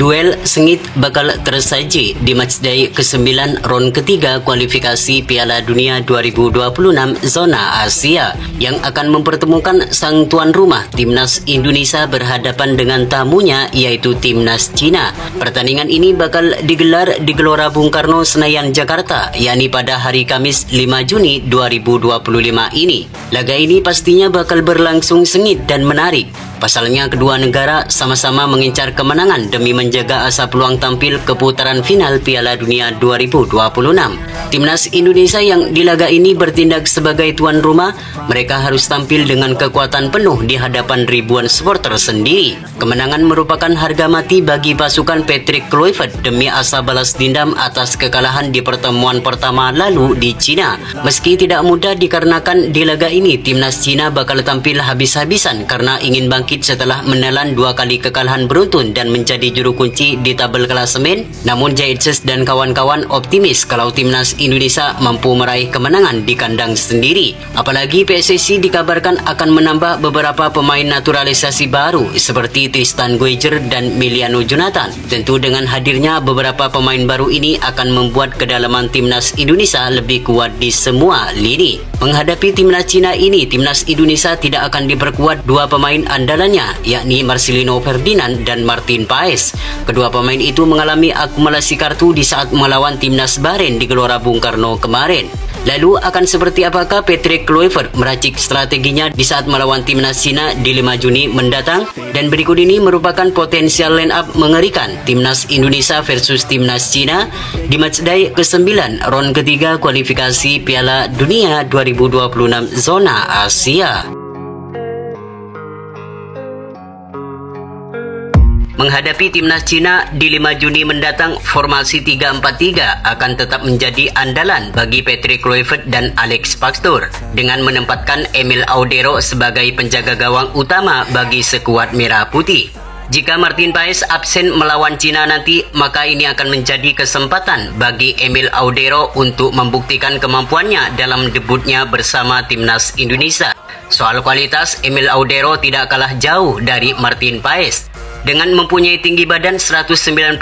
Duel sengit bakal tersaji di matchday ke-9 ron ketiga kualifikasi Piala Dunia 2026 zona Asia yang akan mempertemukan sang tuan rumah Timnas Indonesia berhadapan dengan tamunya yaitu Timnas Cina. Pertandingan ini bakal digelar di Gelora Bung Karno, Senayan, Jakarta, yakni pada hari Kamis 5 Juni 2025 ini. Laga ini pastinya bakal berlangsung sengit dan menarik. Pasalnya kedua negara sama-sama mengincar kemenangan demi menjaga asa peluang tampil ke putaran final Piala Dunia 2026. Timnas Indonesia yang di laga ini bertindak sebagai tuan rumah, mereka harus tampil dengan kekuatan penuh di hadapan ribuan supporter sendiri. Kemenangan merupakan harga mati bagi pasukan Patrick Kluivert demi asa balas dendam atas kekalahan di pertemuan pertama lalu di Cina. Meski tidak mudah dikarenakan di laga ini Timnas Cina bakal tampil habis-habisan karena ingin bangkit setelah menelan 2 kali kekalahan beruntun dan menjadi juru kunci di tabel klasemen. Namun Jaitses dan kawan-kawan optimis kalau Timnas Indonesia mampu meraih kemenangan di kandang sendiri. Apalagi PSSI dikabarkan akan menambah beberapa pemain naturalisasi baru seperti Tristan Guejer dan Miliano Jonathan. Tentu dengan hadirnya beberapa pemain baru ini akan membuat kedalaman Timnas Indonesia lebih kuat di semua lini. Menghadapi Timnas Cina ini, Timnas Indonesia tidak akan diperkuat 2 pemain andalannya, yakni Marcelino Ferdinand dan Martin Paes. Kedua pemain itu mengalami akumulasi kartu di saat melawan Timnas Bahrain di Gelora Bung Karno kemarin. Lalu akan seperti apakah Patrick Kluivert meracik strateginya di saat melawan Timnas Cina di 5 Juni mendatang? Dan berikut ini merupakan potensial line up mengerikan Timnas Indonesia versus Timnas Cina di matchday ke-9 ron ketiga kualifikasi Piala Dunia 2026 zona Asia. Menghadapi Timnas Cina di 5 Juni mendatang, formasi 3-4-3 akan tetap menjadi andalan bagi Patrick Kluivert dan Alex Pastoor dengan menempatkan Emil Audero sebagai penjaga gawang utama bagi skuad merah putih. Jika Martin Paes absen melawan Cina nanti, maka ini akan menjadi kesempatan bagi Emil Audero untuk membuktikan kemampuannya dalam debutnya bersama Timnas Indonesia. Soal kualitas, Emil Audero tidak kalah jauh dari Martin Paes. Dengan mempunyai tinggi badan 192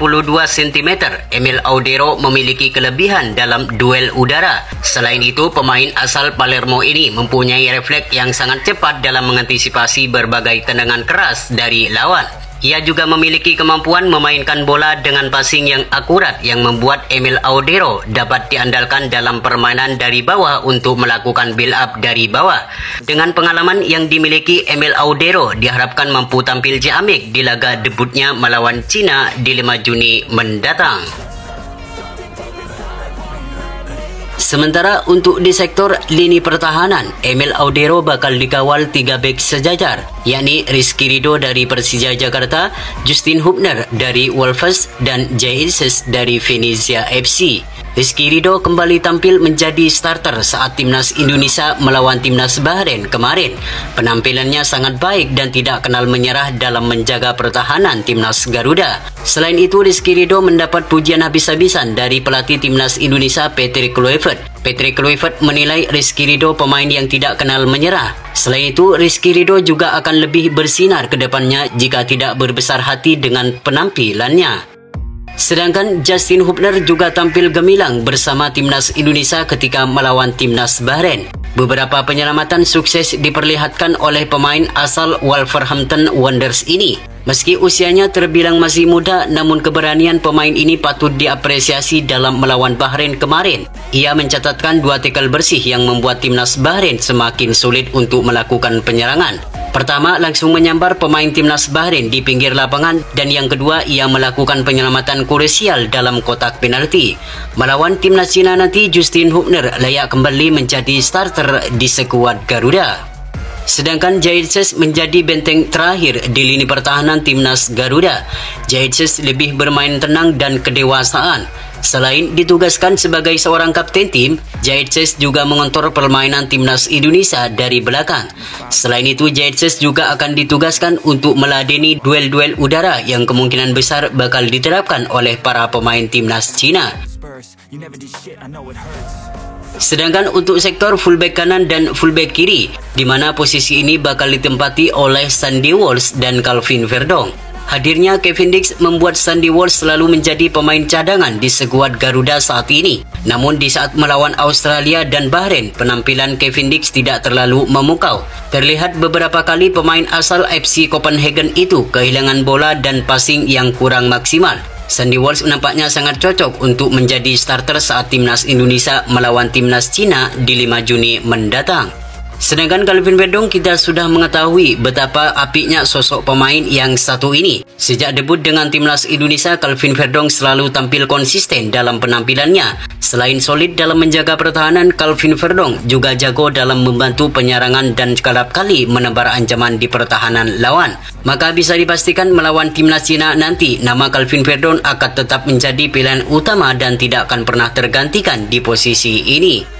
cm, Emil Audero memiliki kelebihan dalam duel udara. Selain itu, pemain asal Palermo ini mempunyai refleks yang sangat cepat dalam mengantisipasi berbagai tendangan keras dari lawan. Ia juga memiliki kemampuan memainkan bola dengan passing yang akurat yang membuat Emil Audero dapat diandalkan dalam permainan dari bawah untuk melakukan build up dari bawah. Dengan pengalaman yang dimiliki, Emil Audero diharapkan mampu tampil ciamik di laga debutnya melawan Cina di 5 Juni mendatang. Sementara untuk di sektor lini pertahanan, Emil Audero bakal dikawal 3 bek sejajar, yakni Rizky Ridho dari Persija Jakarta, Justin Hubner dari Wolves, dan Jaitses dari Venezia FC. Rizky Ridho kembali tampil menjadi starter saat Timnas Indonesia melawan Timnas Bahrain kemarin. Penampilannya sangat baik dan tidak kenal menyerah dalam menjaga pertahanan Timnas Garuda. Selain itu, Rizky Ridho mendapat pujian habis-habisan dari pelatih Timnas Indonesia Patrick Kluivert. Patrick Kluivert menilai Rizky Ridho pemain yang tidak kenal menyerah. Selain itu, Rizky Ridho juga akan lebih bersinar ke depannya jika tidak berbesar hati dengan penampilannya. Sedangkan Justin Hubner juga tampil gemilang bersama Timnas Indonesia ketika melawan Timnas Bahrain. Beberapa penyelamatan sukses diperlihatkan oleh pemain asal Wolverhampton Wanderers ini. Meski usianya terbilang masih muda, namun keberanian pemain ini patut diapresiasi dalam melawan Bahrain kemarin. Ia mencatatkan 2 tackle bersih yang membuat Timnas Bahrain semakin sulit untuk melakukan penyerangan. Pertama, langsung menyambar pemain Timnas Bahrain di pinggir lapangan, dan yang kedua, ia melakukan penyelamatan krusial dalam kotak penalti. Melawan Timnas Cina nanti, Justin Hubner layak kembali menjadi starter di skuad Garuda. Sedangkan Jaitses menjadi benteng terakhir di lini pertahanan Timnas Garuda. Jaitses lebih bermain tenang dan kedewasaan. Selain ditugaskan sebagai seorang kapten tim, Jaitses juga mengontrol permainan Timnas Indonesia dari belakang. Selain itu, Jaitses juga akan ditugaskan untuk meladeni duel-duel udara yang kemungkinan besar bakal diterapkan oleh para pemain Timnas Cina. Sedangkan untuk sektor fullback kanan dan fullback kiri, di mana posisi ini bakal ditempati oleh Sandy Walsh dan Calvin Verdong. Hadirnya Kevin Dix membuat Sandy Walsh selalu menjadi pemain cadangan di skuad Garuda saat ini. Namun di saat melawan Australia dan Bahrain, penampilan Kevin Dix tidak terlalu memukau. Terlihat beberapa kali pemain asal FC Copenhagen itu kehilangan bola dan passing yang kurang maksimal. Sandy Walsh nampaknya sangat cocok untuk menjadi starter saat timnas Indonesia melawan timnas Cina di 5 Juni mendatang. Sedangkan Calvin Verdong, kita sudah mengetahui betapa apiknya sosok pemain yang satu ini. Sejak debut dengan timnas Indonesia, Calvin Verdong selalu tampil konsisten dalam penampilannya. Selain solid dalam menjaga pertahanan, Calvin Verdong juga jago dalam membantu penyerangan dan kerap kali menebar ancaman di pertahanan lawan. Maka bisa dipastikan melawan timnas Cina nanti, nama Calvin Verdong akan tetap menjadi pilihan utama dan tidak akan pernah tergantikan di posisi ini.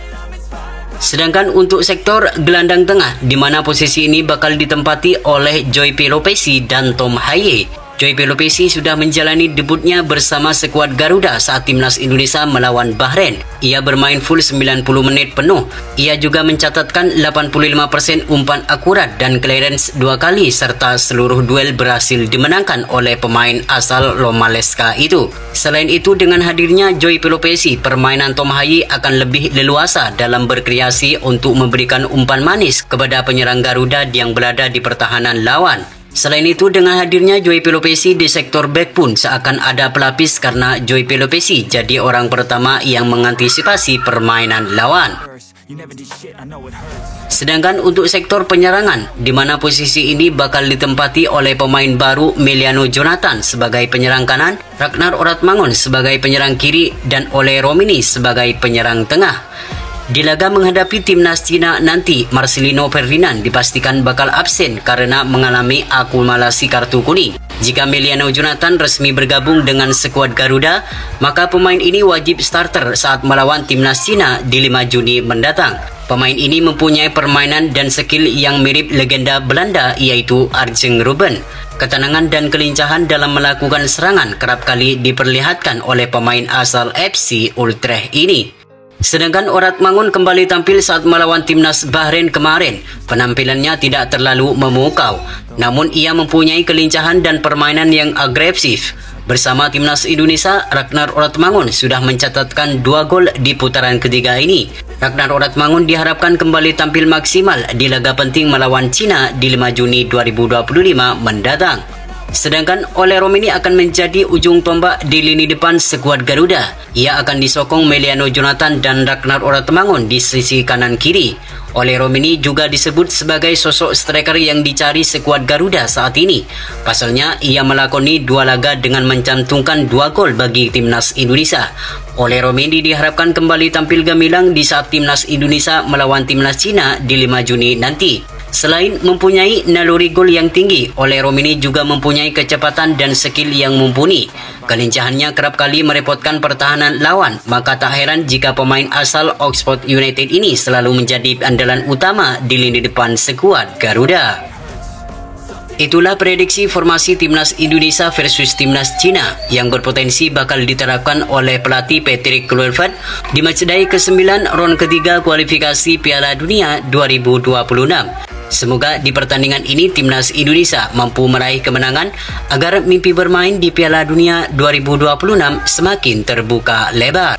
Sedangkan untuk sektor gelandang tengah, di mana posisi ini bakal ditempati oleh Joy Pelopesi dan Tom Haye. Joy Pelopesi sudah menjalani debutnya bersama skuad Garuda saat timnas Indonesia melawan Bahrain. Ia bermain full 90 menit penuh. Ia juga mencatatkan 85% umpan akurat dan clearance 2 kali serta seluruh duel berhasil dimenangkan oleh pemain asal Lomaleska itu. Selain itu, dengan hadirnya Joy Pelopesi, permainan Tom Haye akan lebih leluasa dalam berkreasi untuk memberikan umpan manis kepada penyerang Garuda yang berada di pertahanan lawan. Selain itu, dengan hadirnya Joy Pelopesi di sektor back pun seakan ada pelapis karena Joy Pelopesi jadi orang pertama yang mengantisipasi permainan lawan. Sedangkan untuk sektor penyerangan, di mana posisi ini bakal ditempati oleh pemain baru Meliano Jonathan sebagai penyerang kanan, Ragnar Oratmangun sebagai penyerang kiri, dan Ole Romini sebagai penyerang tengah. Di laga menghadapi timnas Cina nanti, Marcelino Ferdinand dipastikan bakal absen karena mengalami akumulasi kartu kuning. Jika Meliano Jonathan resmi bergabung dengan skuad Garuda, maka pemain ini wajib starter saat melawan timnas Cina di 5 Juni mendatang. Pemain ini mempunyai permainan dan skill yang mirip legenda Belanda, yaitu Arjen Robben. Ketenangan dan kelincahan dalam melakukan serangan kerap kali diperlihatkan oleh pemain asal FC Utrecht ini. Sedangkan Oratmangun kembali tampil saat melawan timnas Bahrain kemarin. Penampilannya tidak terlalu memukau, namun ia mempunyai kelincahan dan permainan yang agresif. Bersama timnas Indonesia, Ragnar Oratmangun sudah mencatatkan 2 gol di putaran ketiga ini. Ragnar Oratmangun diharapkan kembali tampil maksimal di laga penting melawan Cina di 5 Juni 2025 mendatang. Sedangkan Ole Romini akan menjadi ujung tombak di lini depan skuad Garuda. Ia akan disokong Meliano Jonathan dan Ragnar Oratmangun di sisi kanan kiri. Ole Romini juga disebut sebagai sosok striker yang dicari skuad Garuda saat ini. Pasalnya, ia melakoni 2 laga dengan mencantumkan 2 gol bagi timnas Indonesia. Ole Romini diharapkan kembali tampil gemilang di saat timnas Indonesia melawan timnas Cina di 5 Juni nanti. Selain mempunyai naluri gol yang tinggi, Ole Romini juga mempunyai kecepatan dan skill yang mumpuni. Kelincahannya kerap kali merepotkan pertahanan lawan, maka tak heran jika pemain asal Oxford United ini selalu menjadi andalan utama di lini depan skuad Garuda. Itulah prediksi formasi timnas Indonesia versus timnas Cina yang berpotensi bakal diterapkan oleh pelatih Patrick Kluivert di matchday ke-9 ron ketiga kualifikasi Piala Dunia 2026. Semoga di pertandingan ini timnas Indonesia mampu meraih kemenangan agar mimpi bermain di Piala Dunia 2026 semakin terbuka lebar.